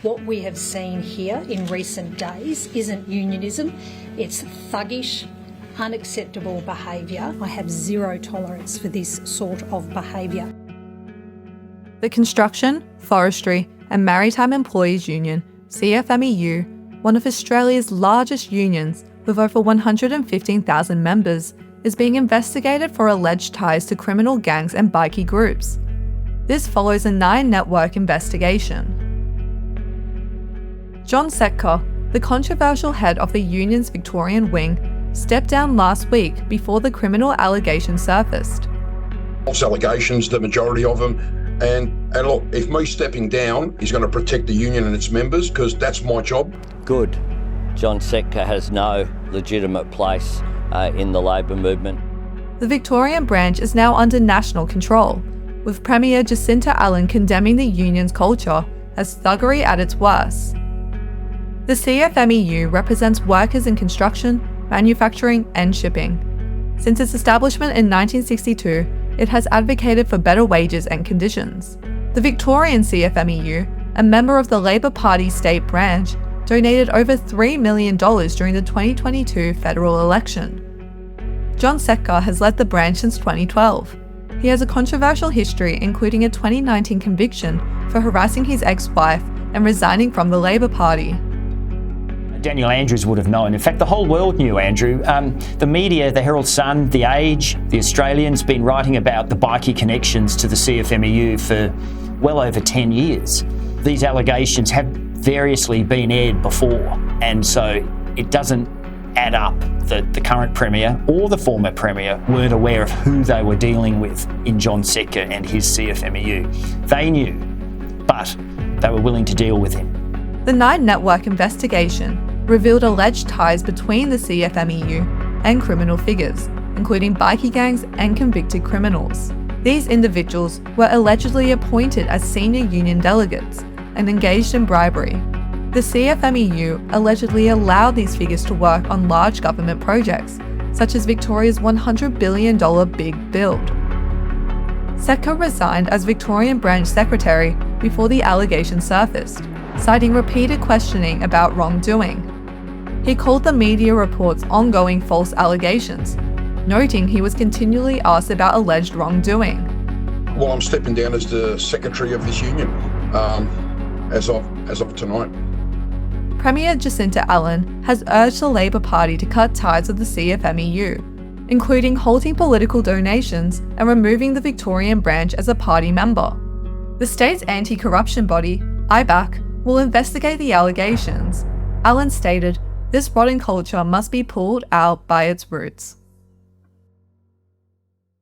What we have seen here in recent days isn't unionism, it's thuggish, unacceptable behaviour. I have zero tolerance for this sort of behaviour. The Construction, Forestry and Maritime Employees Union, CFMEU, one of Australia's largest unions with over 115,000 members, is being investigated for alleged ties to criminal gangs and bikie groups. This follows a 9-network investigation. John Setka, the controversial head of the union's Victorian wing, stepped down last week before the criminal allegations surfaced. False allegations, the majority of them, and look, if me stepping down is going to protect the union and its members, because that's my job. Good. John Setka has no legitimate place in the Labor movement. The Victorian branch is now under national control, with Premier Jacinta Allen condemning the union's culture as thuggery at its worst. The CFMEU represents workers in construction, manufacturing and shipping. Since its establishment in 1962, it has advocated for better wages and conditions. The Victorian CFMEU, a member of the Labor Party state branch, donated over $3 million during the 2022 federal election. John Setka has led the branch since 2012. He has a controversial history, including a 2019 conviction for harassing his ex-wife and resigning from the Labor Party. Daniel Andrews would have known. In fact, the whole world knew Andrew. The media, the Herald Sun, The Age, The Australian's been writing about the bikie connections to the CFMEU for well over 10 years. These allegations have variously been aired before, and so it doesn't add up that the current Premier or the former Premier weren't aware of who they were dealing with in John Setka and his CFMEU. They knew, but they were willing to deal with him. The 9-network investigation revealed alleged ties between the CFMEU and criminal figures, including bikie gangs and convicted criminals. These individuals were allegedly appointed as senior union delegates and engaged in bribery. The CFMEU allegedly allowed these figures to work on large government projects, such as Victoria's $100 billion Big Build. Setka resigned as Victorian branch secretary before the allegations surfaced, citing repeated questioning about wrongdoing. He called the media reports ongoing false allegations, noting he was continually asked about alleged wrongdoing. Well, I'm stepping down as the secretary of this union as of tonight. Premier Jacinta Allen has urged the Labor Party to cut ties with the CFMEU, including halting political donations and removing the Victorian branch as a party member. The state's anti-corruption body, IBAC, will investigate the allegations. Allen stated, "This rotten culture must be pulled out by its roots."